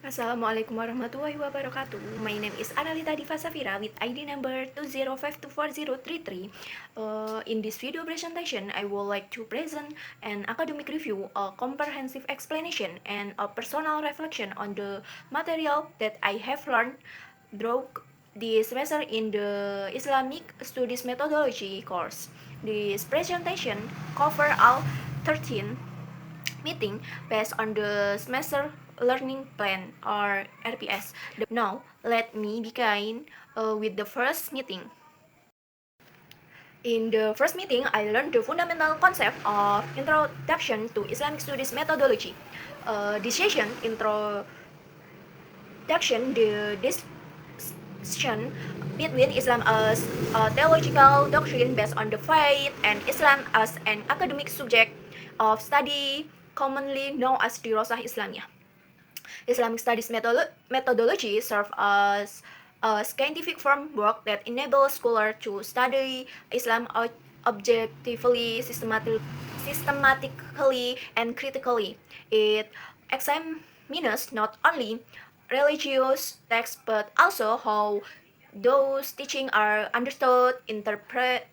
Assalamualaikum warahmatullahi wabarakatuh. My name is Analita Diva Safira with ID number 205240333. In this video presentation, I would like to present an academic review, a comprehensive explanation, and a personal reflection on the material that I have learned throughout this semester in the Islamic Studies Methodology course. This presentation covers all 13 meeting based on the semester learning plan or RPS. Now, let me begin with the first meeting. In the first meeting, I learned the fundamental concept of introduction to Islamic studies methodology. This session introduction the distinction between Islam as a theological doctrine based on the faith and Islam as an academic subject of study commonly known as Dirasah Islamiyah. Islamic studies methodology serve as a scientific framework that enables scholars to study Islam objectively, systematically, and critically. It examines not only religious texts but also how those teachings are understood, interpreted,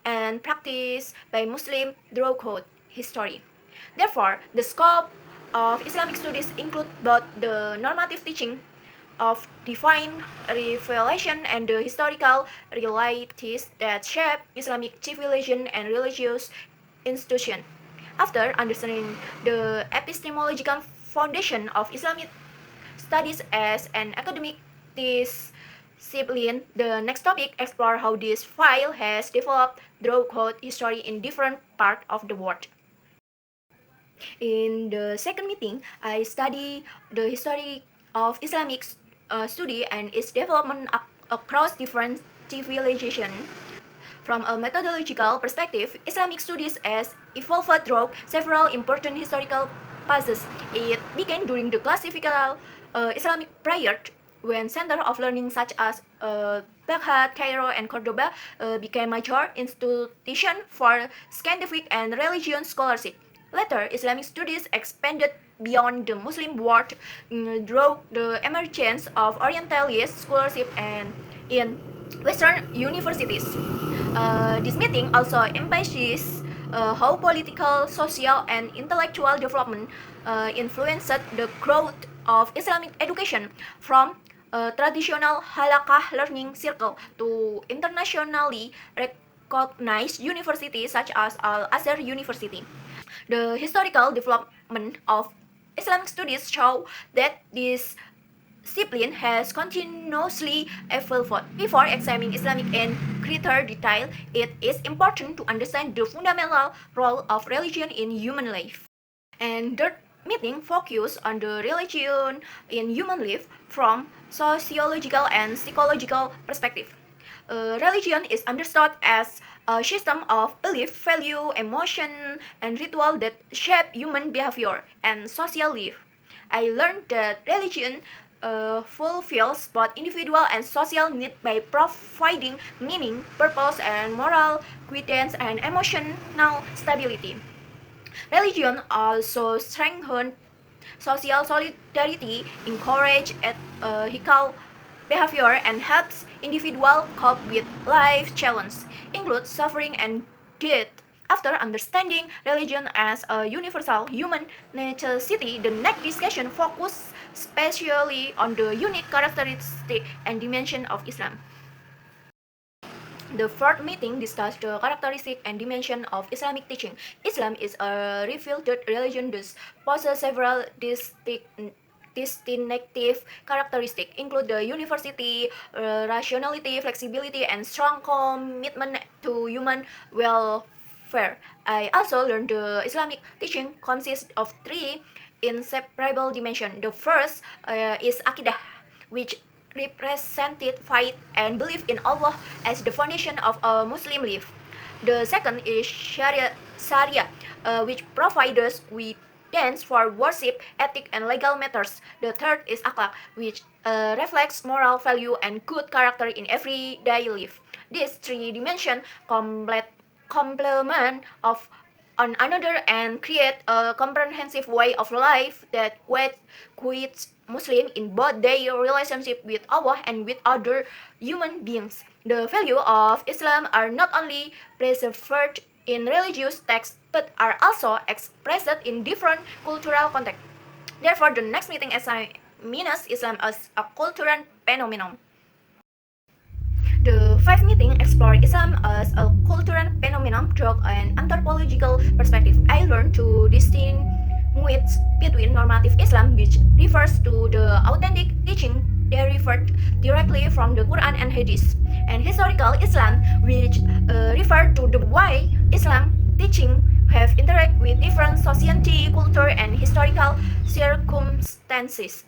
and practiced by Muslims throughout history. Therefore, the scope of Islamic studies include both the normative teaching of divine revelation and the historical realities that shape Islamic civilization and religious institution. After understanding the epistemological foundation of Islamic studies as an academic discipline, the next topic explore how this field has developed throughout history in different parts of the world. In the second meeting, I study the history of Islamic study and its development across different civilizations. From a methodological perspective, Islamic studies has evolved through several important historical phases. It began during the classical Islamic period, when centers of learning such as Baghdad, Cairo, and Cordoba became major institutions for scientific and religious scholarship. Later, Islamic studies expanded beyond the Muslim world through the emergence of Orientalist scholarship and in Western universities. This meeting also emphasizes how political, social, and intellectual development influenced the growth of Islamic education from a traditional halakah learning circle to internationally recognized universities such as Al-Azhar University. The historical development of Islamic studies show that this discipline has continuously evolved. Before examining Islamic in greater detail, it is important to understand the fundamental role of religion in human life. And third meeting focus on the religion in human life from sociological and psychological perspective. Religion is understood as a system of belief, value, emotion, and ritual that shape human behavior and social life. I learned that religion fulfills both individual and social needs by providing meaning, purpose, and moral guidance and emotional stability. Religion also strengthens social solidarity, encourages ethical behavior, and helps individuals cope with life challenges, include suffering and death. After understanding religion as a universal human necessity, the next discussion focuses especially on the unique characteristic and dimension of Islam. The fourth meeting discussed the characteristic and dimension of Islamic teaching. Islam is a revealed religion that possesses several distinctive characteristics, include the universality, rationality, flexibility, and strong commitment to human welfare. I also learned the Islamic teaching consists of three inseparable dimensions. The first is Aqidah, which represented faith and belief in Allah as the foundation of a Muslim life. The second is Sharia, which provides us with guidance for worship, ethic, and legal matters. The third is Akhlaq, which reflects moral value and good character in everyday life. These three dimensions complement of on another and create a comprehensive way of life that guides Muslims in both their relationship with Allah and with other human beings. The values of Islam are not only preserved in religious texts but are also expressed in different cultural contexts. Therefore, the next meeting examines Islam as a cultural phenomenon. The fifth meeting explored Islam as a cultural phenomenon through an anthropological perspective. I learned to distinguish between normative Islam, which refers to the authentic teaching derived directly from the Quran and Hadith, and historical Islam, which refer to the way Islam teaching have interact with different society, culture, and historical circumstances.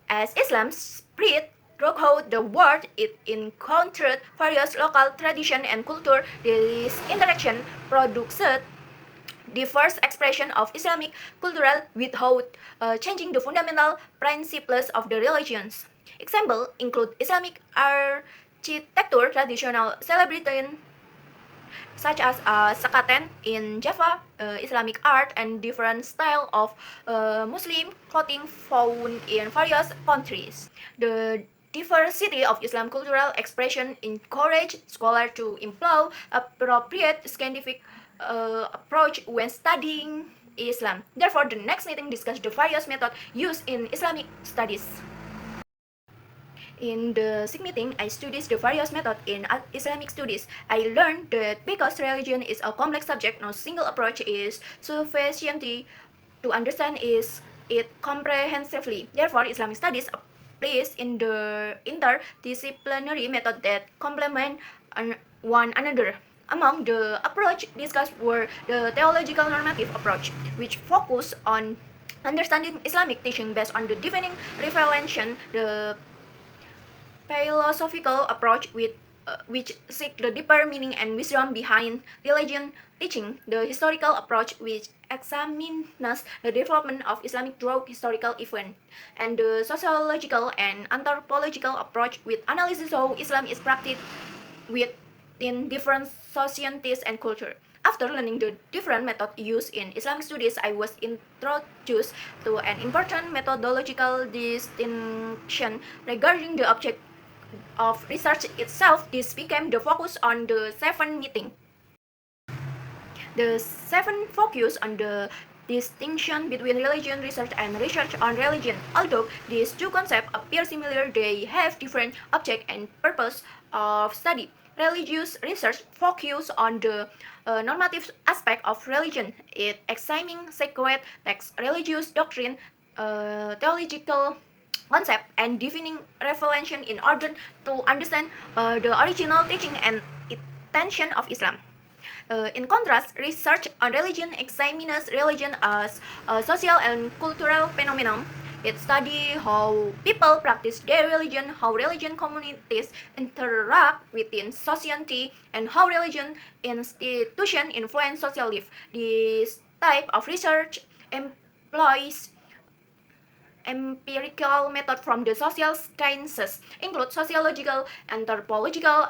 As Islam spread throughout the world, it encountered various local traditions and culture. This interaction produced diverse expression of Islamic culture without changing the fundamental principles of the religions. Examples include Islamic architecture, traditional celebrating such as sekaten in Java, Islamic art, and different style of Muslim clothing found in various countries. The diversity of Islam cultural expression encourage scholars to employ appropriate scientific approach when studying Islam. Therefore, the next meeting discuss the various methods used in Islamic studies. In the SIG meeting, I studied the various methods in Islamic studies. I learned that because religion is a complex subject, no single approach is sufficient to understand it comprehensively. Therefore, Islamic studies applies in the interdisciplinary method that complement one another. Among the approach discussed were the theological normative approach, which focus on understanding Islamic teaching based on the divine revelation, the philosophical approach which seek the deeper meaning and wisdom behind religion teaching, the historical approach which examines the development of Islamic through historical events, and the sociological and anthropological approach with analysis how Islam is practiced within different societies and culture. After learning the different methods used in Islamic studies, I was introduced to an important methodological distinction regarding the object of research itself. This became the focus on the seventh meeting. The seventh focus on the distinction between religion research and research on religion. Although these two concepts appear similar, they have different object and purpose of study. Religious research focuses on the normative aspect of religion. It examines sacred texts, religious doctrine, theological concept, and defining revelation in order to understand the original teaching and intention of Islam. In contrast, research on religion examines religion as a social and cultural phenomenon. It studies how people practice their religion, how religion communities interact within society, and how religion institutions influence social life. This type of research employs empirical method from the social sciences, include sociological, anthropological,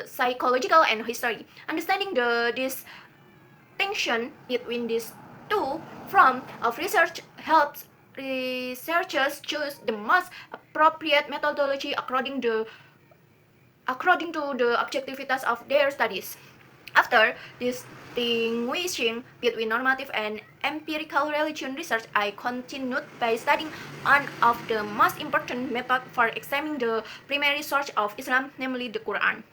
psychological, and history. Understanding the distinction between these two forms of research helps researchers choose the most appropriate methodology according to the objectivities of their studies. After distinguishing between normative and empirical religion research, I continued by studying one of the most important methods for examining the primary source of Islam, namely the Quran.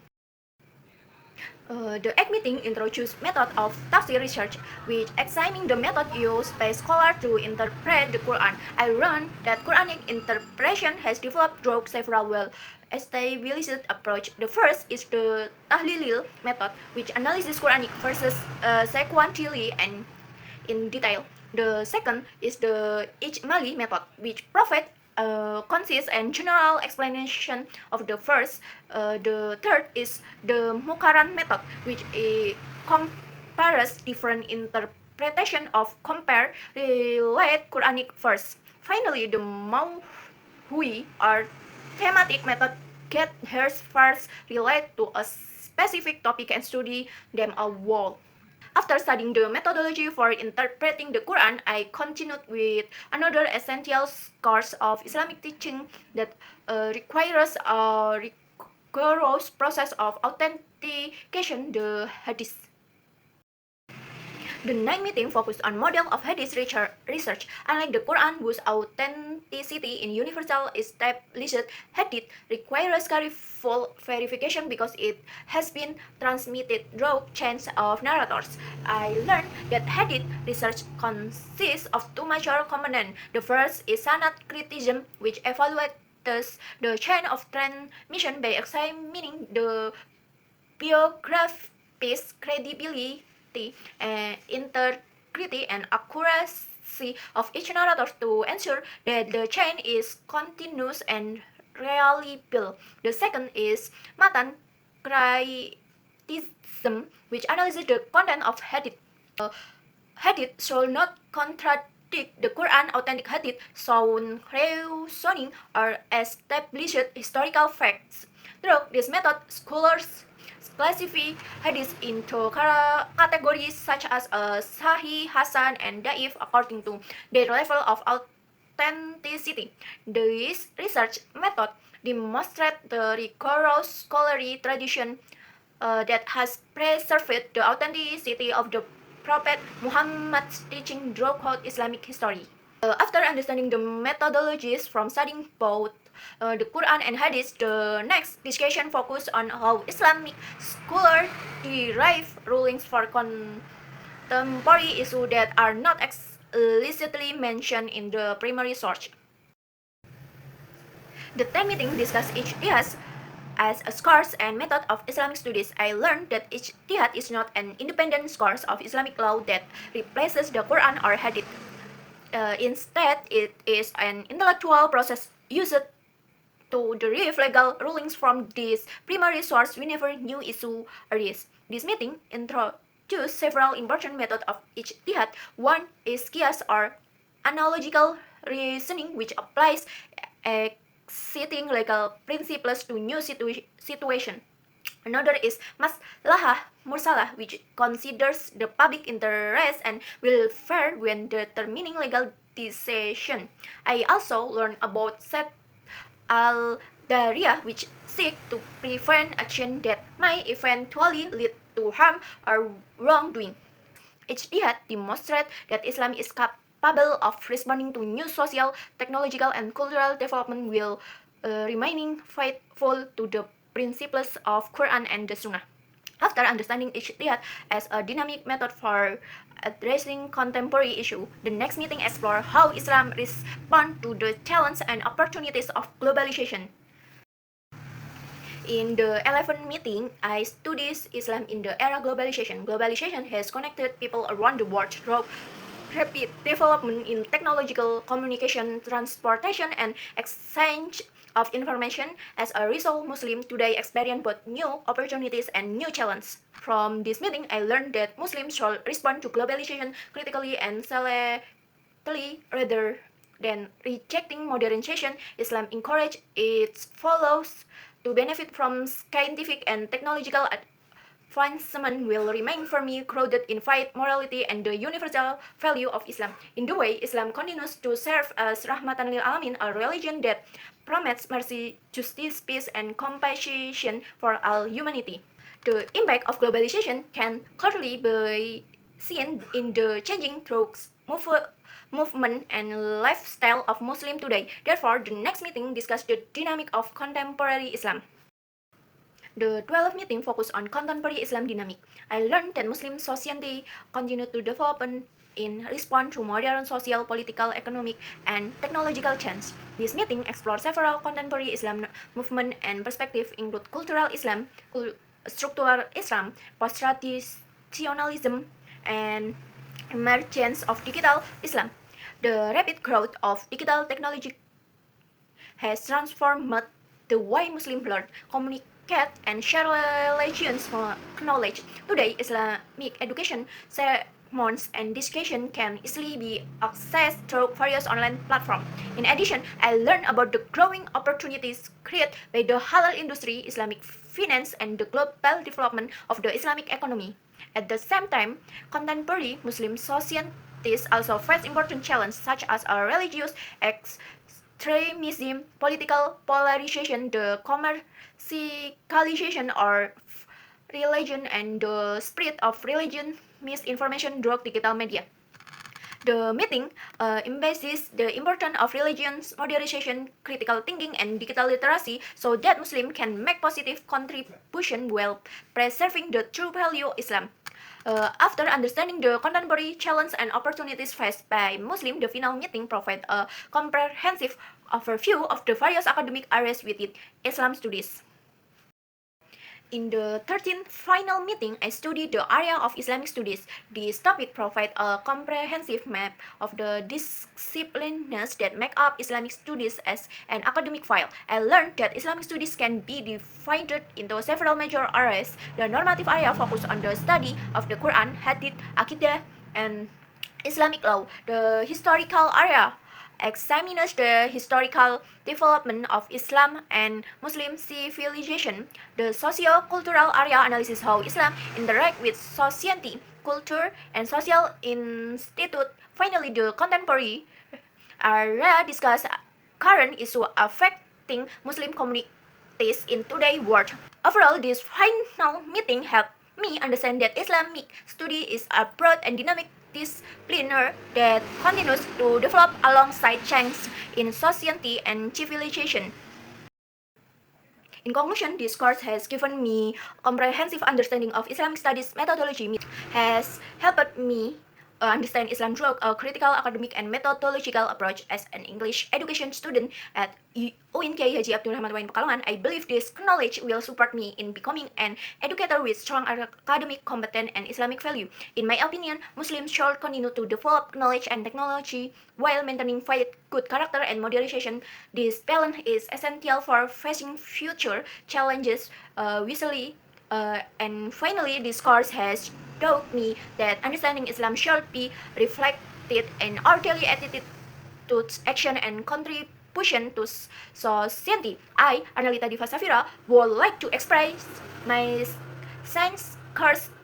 The eighth meeting introduced method of tafsir research, which examining the method used by scholars to interpret the Quran. I learned that Quranic interpretation has developed through several well-established approach. The first is the tahlilil method, which analyzes Quranic verses sequentially and in detail. The second is the ijmali method, which provides concise and general explanation of the verse. The third is the Mukaran method, which compares different interpretation of compare related Quranic verse. Finally, the Mawhui or thematic method get her verse related to a specific topic and study them a whole. After studying the methodology for interpreting the Quran, I continued with another essential course of Islamic teaching that requires a rigorous process of authentication, the Hadith. The night meeting focused on model of Hadith research. Unlike the Quran, whose authenticity in universal established Hadith requires careful verification because it has been transmitted through chains of narrators. I learned that Hadith research consists of two major components. The first is sanad criticism, which evaluates the chain of transmission by examining the biography's credibility, integrity, and accuracy of each narrator to ensure that the chain is continuous and reliable. The second is matan criticism, which analyzes the content of hadith. Hadith should not contradict the Quran. Authentic hadith sound reasoning or established historical facts. Through this method, scholars classify hadith into categories such as Sahih, Hasan, and Da'if according to their level of authenticity. This research method demonstrates the rigorous scholarly tradition that has preserved the authenticity of the Prophet Muhammad's teaching throughout Islamic history. After understanding the methodologies from studying both the Quran and Hadith, the next discussion focused on how Islamic scholars derive rulings for contemporary issues that are not explicitly mentioned in the primary source. The time meeting discussed ijtihad as a course and method of Islamic studies. I learned that ijtihad is not an independent course of Islamic law that replaces the Quran or Hadith. Instead, it is an intellectual process used to derive legal rulings from this primary source whenever new issue arises. This meeting introduced several important methods of ijtihad. One is qiyas or analogical reasoning, which applies existing legal principles to new situation. Another is maslahah mursalah, which considers the public interest and welfare when determining legal decision. I also learned about set al-dariyah, which seek to prevent action that might eventually lead to harm or wrongdoing. Ijtihad demonstrates that Islam is capable of responding to new social, technological, and cultural development while remaining faithful to the principles of Quran and the Sunnah. After understanding ijtihad as a dynamic method for addressing contemporary issues, the next meeting explored how Islam responds to the challenges and opportunities of globalization. In the 11th meeting, I studied Islam in the era globalization. Globalization has connected people around the world through rapid development in technological communication, transportation, and exchange of information. As a result, Muslims today experience both new opportunities and new challenges. From this meeting, I learned that Muslims should respond to globalization critically and selectively rather than rejecting modernization. Islam encourages its followers to benefit from scientific and technological advancement will remain firmly grounded in faith, morality, and the universal value of Islam. In the way, Islam continues to serve as Rahmatan lil Alamin, a religion that promotes mercy, justice, peace, and compassion for all humanity. The impact of globalization can clearly be seen in the changing drugs movement and lifestyle of Muslims today. Therefore, the next meeting discussed the dynamic of contemporary Islam. The 12th meeting focused on contemporary Islam dynamic. I learned that Muslim society continued to develop in response to modern social, political, economic, and technological change. This meeting explored several contemporary Islam movements and perspectives, include cultural Islam, structural Islam, post-traditionalism, and emergence of digital Islam. The rapid growth of digital technology has transformed the way Muslims learn, communicate, and share religious knowledge. Today, Islamic education, sermons, and discussion can easily be accessed through various online platforms. In addition, I learned about the growing opportunities created by the halal industry, Islamic finance, and the global development of the Islamic economy. At the same time, contemporary Muslim societies also face important challenges such as religious extremism, political polarization, the commercialization of religion, and the spread of religion misinformation through digital media. The meeting emphasizes the importance of religions, moderation, critical thinking, and digital literacy so that Muslims can make positive contribution while preserving the true value of Islam. After understanding the contemporary challenges and opportunities faced by Muslims, the final meeting provides a comprehensive overview of the various academic areas within Islam studies. In the 13th final meeting, I studied the area of Islamic studies. This topic provides a comprehensive map of the disciplines that make up Islamic studies as an academic file. I learned that Islamic studies can be divided into several major areas. The normative area focuses on the study of the Quran, Hadith, Aqidah, and Islamic law. The historical area examines the historical development of Islam and Muslim civilization. The socio-cultural area analyzes how Islam interacts with society, culture, and social institute. Finally, the contemporary area discusses current issues affecting Muslim communities in today's world. Overall, this final meeting helped me understand that Islamic study is a broad and dynamic discipline that continues to develop alongside change in society and civilization. In conclusion, this course has given me a comprehensive understanding of Islamic studies methodology, has helped me understand Islam through a critical academic and methodological approach as an English education student at UINK Haji Abdul Rahman Wain Pekalongan. I believe this knowledge will support me in becoming an educator with strong academic competence and Islamic value. In my opinion, Muslims should continue to develop knowledge and technology while maintaining faith, good character, and moderation. This balance is essential for facing future challenges wisely. And finally, this course has taught me that understanding Islam should be reflected in our daily attitudes, action, and contribution to society. I, Arnalita Diva Safira, would like to express my sincere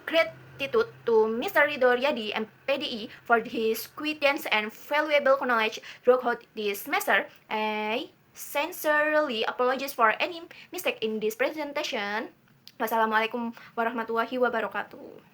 gratitude to Mr. Ridho Riyadi, MPDI, for his guidance and valuable knowledge throughout this semester. I sincerely apologize for any mistake in this presentation. Wassalamualaikum warahmatullahi wabarakatuh.